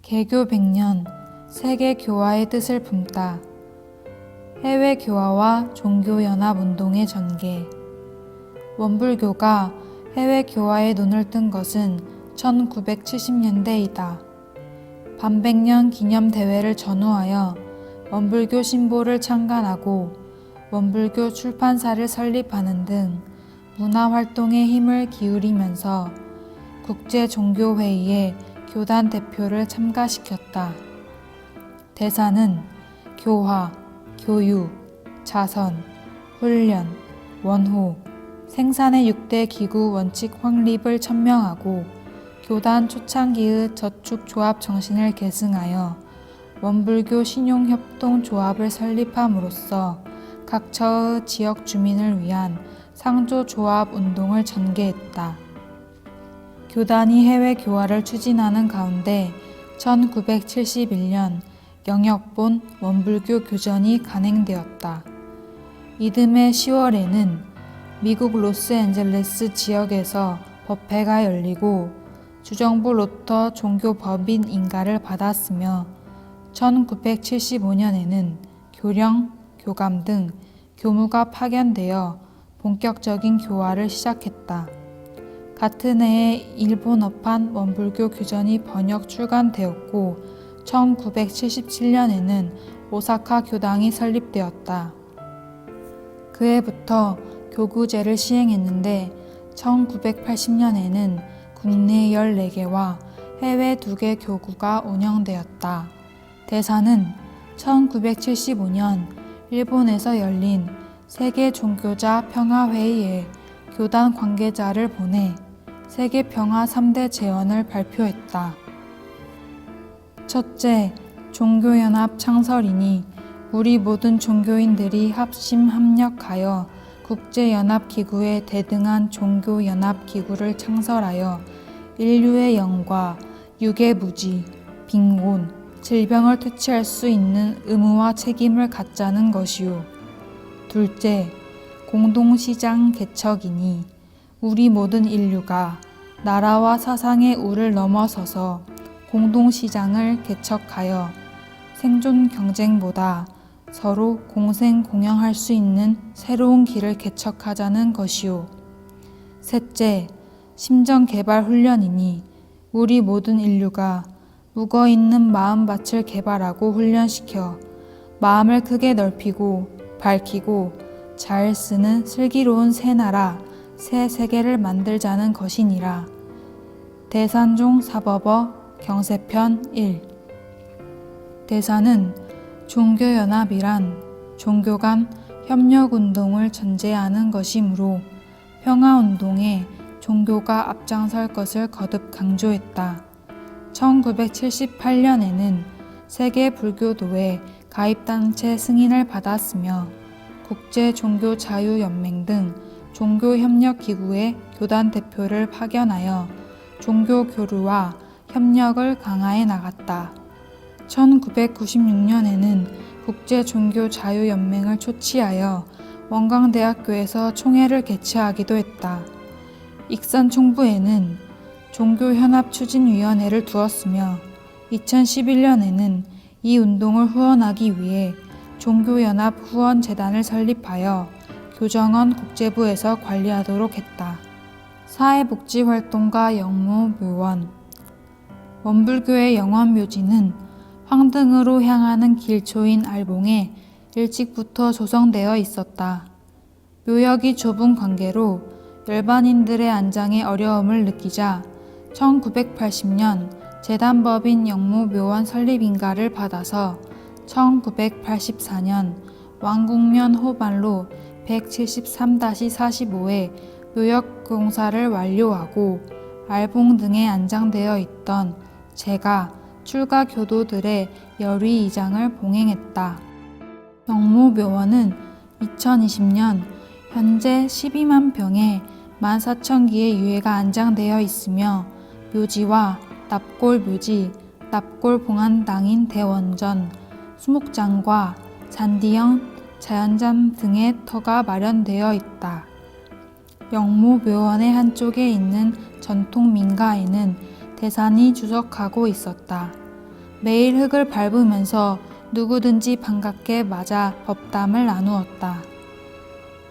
개교 100년, 세계 교화의 뜻을 품다. 해외 교화와 종교연합운동의 전개. 원불교가 해외 교화에 눈을 뜬 것은 1970년대이다. 반백년 기념 대회를 전후하여 원불교 신보를 창간하고 원불교 출판사를 설립하는 등 문화활동에 힘을 기울이면서 국제종교회의에 교단 대표를 참가시켰다. 대사는 교화, 교육, 자선, 훈련, 원호, 생산의 6대 기구 원칙 확립을 천명하고 교단 초창기의 저축조합 정신을 계승하여 원불교 신용협동조합을 설립함으로써 각 처의 지역 주민을 위한 상조조합 운동을 전개했다. 교단이 해외 교화를 추진하는 가운데 1971년 영역본 원불교 교전이 간행되었다. 이듬해 10월에는 미국 로스앤젤레스 지역에서 법회가 열리고 주정부 로터 종교법인 인가를 받았으며 1975년에는 교령, 교감 등 교무가 파견되어 본격적인 교화를 시작했다. 같은 해에 일본어판 원불교 교전이 번역 출간되었고 1977년에는 오사카 교당이 설립되었다. 그해부터 교구제를 시행했는데 1980년에는 국내 14개와 해외 2개 교구가 운영되었다. 대사는 1975년 일본에서 열린 세계 종교자 평화회의에 교단 관계자를 보내 세계 평화 3대 제언을 발표했다. 첫째, 종교연합 창설이니 우리 모든 종교인들이 합심 합력하여 국제연합기구에 대등한 종교연합기구를 창설하여 인류의 영과 육의 무지, 빈곤, 질병을 퇴치할 수 있는 의무와 책임을 갖자는 것이요. 둘째, 공동시장 개척이니 우리 모든 인류가 나라와 사상의 우를 넘어서서 공동시장을 개척하여 생존 경쟁보다 서로 공생 공영할 수 있는 새로운 길을 개척하자는 것이요. 셋째, 심정개발 훈련이니 우리 모든 인류가 묵어있는 마음밭을 개발하고 훈련시켜 마음을 크게 넓히고 밝히고 잘 쓰는 슬기로운 새 나라, 새 세계를 만들자는 것이니라. 대산종 사법어 경세편 1. 대사는 종교연합이란 종교 간 협력운동을 전제하는 것이므로 평화운동에 종교가 앞장설 것을 거듭 강조했다. 1978년에는 세계불교도회 가입단체 승인을 받았으며 국제종교자유연맹 등 종교협력기구에 교단 대표를 파견하여 종교교류와 협력을 강화해 나갔다. 1996년에는 국제종교자유연맹을 초치하여 원광대학교에서 총회를 개최하기도 했다. 익산 총부에는 종교연합추진위원회를 두었으며 2011년에는 이 운동을 후원하기 위해 종교연합 후원재단을 설립하여 교정원 국제부에서 관리하도록 했다. 사회복지활동가 영무묘원. 원불교의 영원묘지는 황등으로 향하는 길초인 알봉에 일찍부터 조성되어 있었다. 묘역이 좁은 관계로 일반인들의 안장에 어려움을 느끼자 1980년 재단법인 영무묘원 설립인가를 받아서 1984년 왕국면 호반로 173-45의 묘역공사를 완료하고 알봉 등에 안장되어 있던 제가 출가 교도들의 열의 이장을 봉행했다. 영무묘원은 2020년 현재 12만 평의 14,000기의 유해가 안장되어 있으며 묘지와 납골묘지, 납골봉안당인 대원전, 수목장과 잔디형 자연잠 등의 터가 마련되어 있다. 영무묘원의 한쪽에 있는 전통 민가에는 대산이 주석하고 있었다. 매일 흙을 밟으면서 누구든지 반갑게 맞아 법담을 나누었다.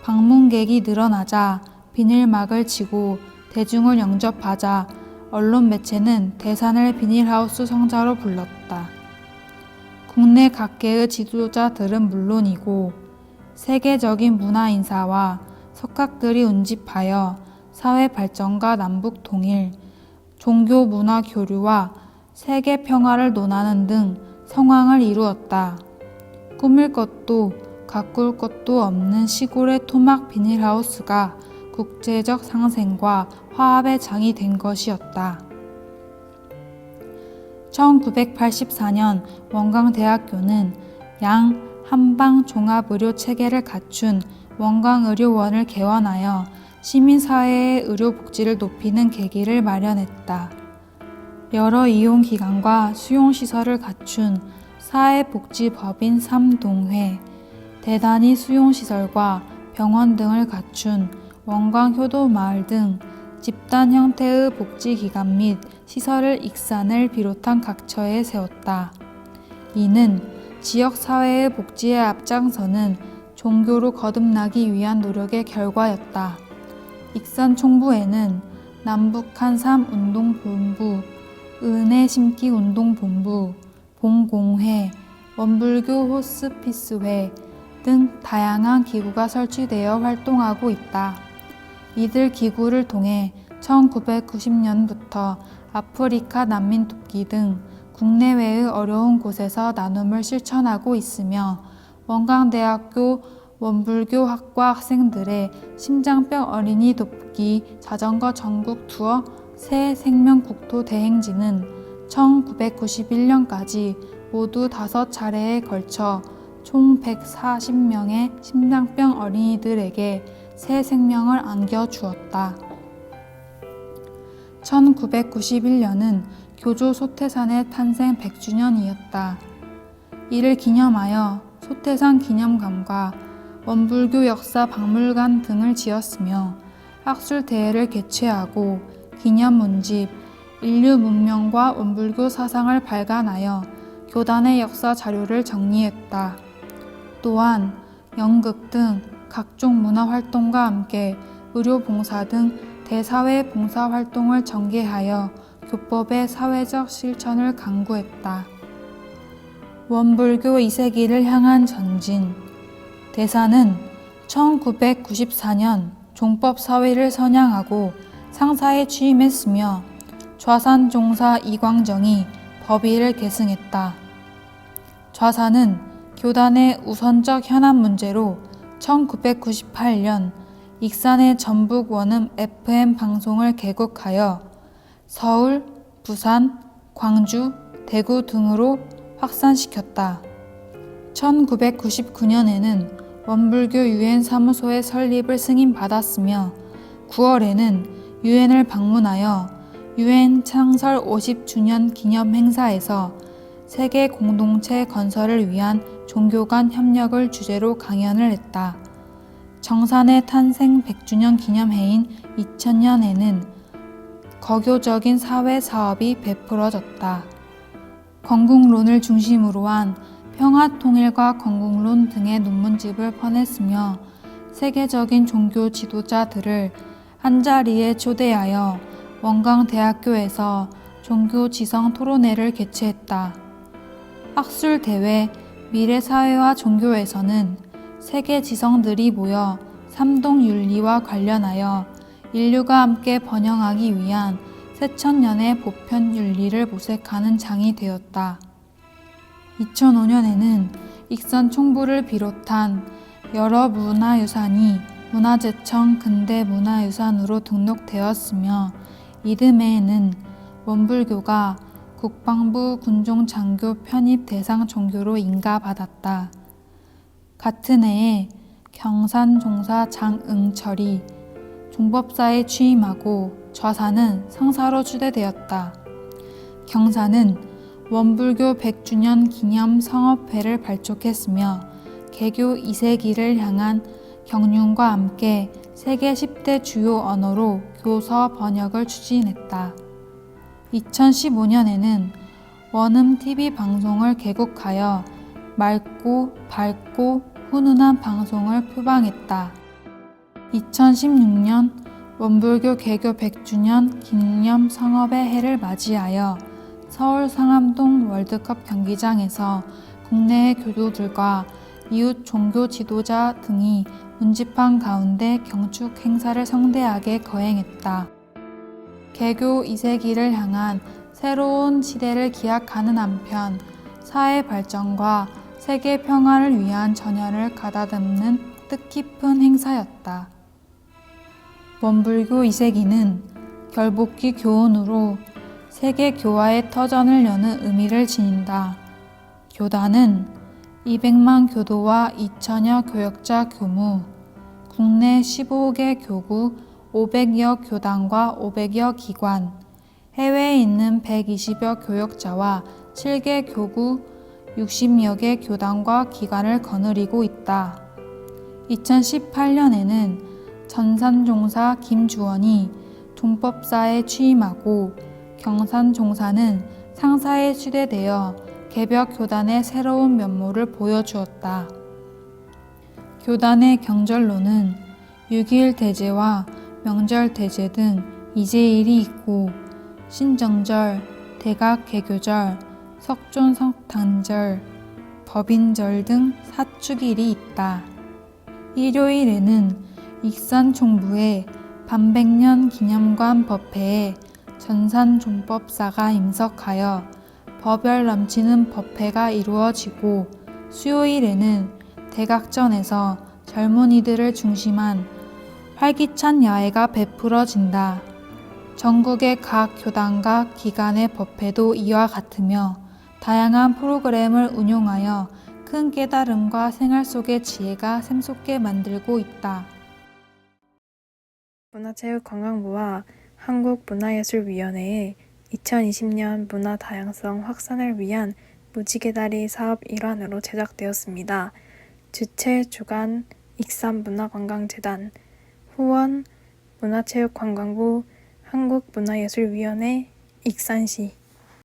방문객이 늘어나자 비닐막을 치고 대중을 영접하자 언론 매체는 대산을 비닐하우스 성자로 불렀다. 국내 각계의 지도자들은 물론이고 세계적인 문화 인사와 석학들이 운집하여 사회 발전과 남북 통일, 종교 문화 교류와 세계 평화를 논하는 등 성황을 이루었다. 꾸밀 것도 가꿀 것도 없는 시골의 토막 비닐하우스가 국제적 상생과 화합의 장이 된 것이었다. 1984년 원광대학교는 양 한방 종합의료 체계를 갖춘 원광의료원을 개원하여 시민사회의 의료복지를 높이는 계기를 마련했다. 여러 이용기관과 수용시설을 갖춘 사회복지법인 삼동회, 대단위 수용시설과 병원 등을 갖춘 원광효도마을 등 집단 형태의 복지기관 및 시설을 익산을 비롯한 각처에 세웠다. 이는 지역사회의 복지에 앞장서는 종교로 거듭나기 위한 노력의 결과였다. 익산 총부에는 남북한 3운동본부, 은혜심기운동본부, 봉공회, 원불교 호스피스회 등 다양한 기구가 설치되어 활동하고 있다. 이들 기구를 통해 1990년부터 아프리카 난민 돕기 등 국내외의 어려운 곳에서 나눔을 실천하고 있으며 원광대학교 원불교 학과 학생들의 심장병 어린이 돕기 자전거 전국 투어 새 생명 국토 대행진은 1991년까지 모두 5차례에 걸쳐 총 140명의 심장병 어린이들에게 새 생명을 안겨주었다. 1991년은 교조 소태산의 탄생 100주년이었다. 이를 기념하여 소태산 기념관과 원불교 역사 박물관 등을 지었으며 학술대회를 개최하고 기념문집, 인류 문명과 원불교 사상을 발간하여 교단의 역사 자료를 정리했다. 또한 연극 등 각종 문화활동과 함께 의료봉사 등 대사회 봉사활동을 전개하여 교법의 사회적 실천을 강구했다. 원불교 2세기를 향한 전진. 대사는 1994년 종법사회를 선양하고 상사에 취임했으며 좌산종사 이광정이 법의를 계승했다. 좌사는 교단의 우선적 현안 문제로 1998년 익산의 전북 원음 FM 방송을 개국하여 서울, 부산, 광주, 대구 등으로 확산시켰다. 1999년에는 원불교 유엔 사무소의 설립을 승인받았으며 9월에는 유엔을 방문하여 유엔 창설 50주년 기념 행사에서 세계 공동체 건설을 위한 종교 간 협력을 주제로 강연을 했다. 정산의 탄생 100주년 기념해인 2000년에는 거교적인 사회 사업이 베풀어졌다. 건국론을 중심으로 한 평화통일과 건국론 등의 논문집을 펴냈으며 세계적인 종교 지도자들을 한자리에 초대하여 원광대학교에서 종교지성 토론회를 개최했다. 학술대회 미래사회와 종교에서는 세계 지성들이 모여 삼동윤리와 관련하여 인류가 함께 번영하기 위한 새천년의 보편윤리를 모색하는 장이 되었다. 2005년에는 익산 총부를 비롯한 여러 문화유산이 문화재청 근대문화유산으로 등록되었으며 이듬해에는 원불교가 국방부 군종장교 편입 대상 종교로 인가받았다. 같은 해에 경산종사 장응철이 종법사에 취임하고 좌사는 상사로 추대되었다. 경사는 원불교 100주년 기념 성업회를 발족했으며 개교 2세기를 향한 경륜과 함께 세계 10대 주요 언어로 교서 번역을 추진했다. 2015년에는 원음 TV 방송을 개국하여 맑고 밝고 훈훈한 방송을 표방했다. 2016년 원불교 개교 100주년 기념 성업의 해를 맞이하여 서울 상암동 월드컵 경기장에서 국내의 교도들과 이웃 종교 지도자 등이 문지판 가운데 경축 행사를 성대하게 거행했다. 개교 2세기를 향한 새로운 시대를 기약하는 한편 사회 발전과 세계 평화를 위한 전열을 가다듬는 뜻깊은 행사였다. 원불교 2세기는 결복기 교훈으로 세계 교화의 터전을 여는 의미를 지닌다. 교단은 200만 교도와 2천여 교역자 교무, 국내 15개 교구, 500여 교단과 500여 기관, 해외에 있는 120여 교역자와 7개 교구, 60여 개 교단과 기관을 거느리고 있다. 2018년에는 전산종사 김주원이 종법사에 취임하고 경산종사는 상사에 추대되어 개벽 교단의 새로운 면모를 보여주었다. 교단의 경절로는 6.2 대제와 명절 대제 등 이제일이 있고 신정절, 대각 개교절, 석존 석탄절, 법인절 등 사축일이 있다. 일요일에는 익산총부의 반백년 기념관 법회에 전산종법사가 임석하여 법열 넘치는 법회가 이루어지고 수요일에는 대각전에서 젊은이들을 중심한 활기찬 야외가 베풀어진다. 전국의 각 교단과 기관의 법회도 이와 같으며 다양한 프로그램을 운용하여 큰 깨달음과 생활 속의 지혜가 샘솟게 만들고 있다. 문화체육관광부와 한국문화예술위원회의 2020년 문화 다양성 확산을 위한 무지개다리 사업 일환으로 제작되었습니다. 주최 주관 익산문화관광재단, 후원 문화체육관광부, 한국문화예술위원회, 익산시.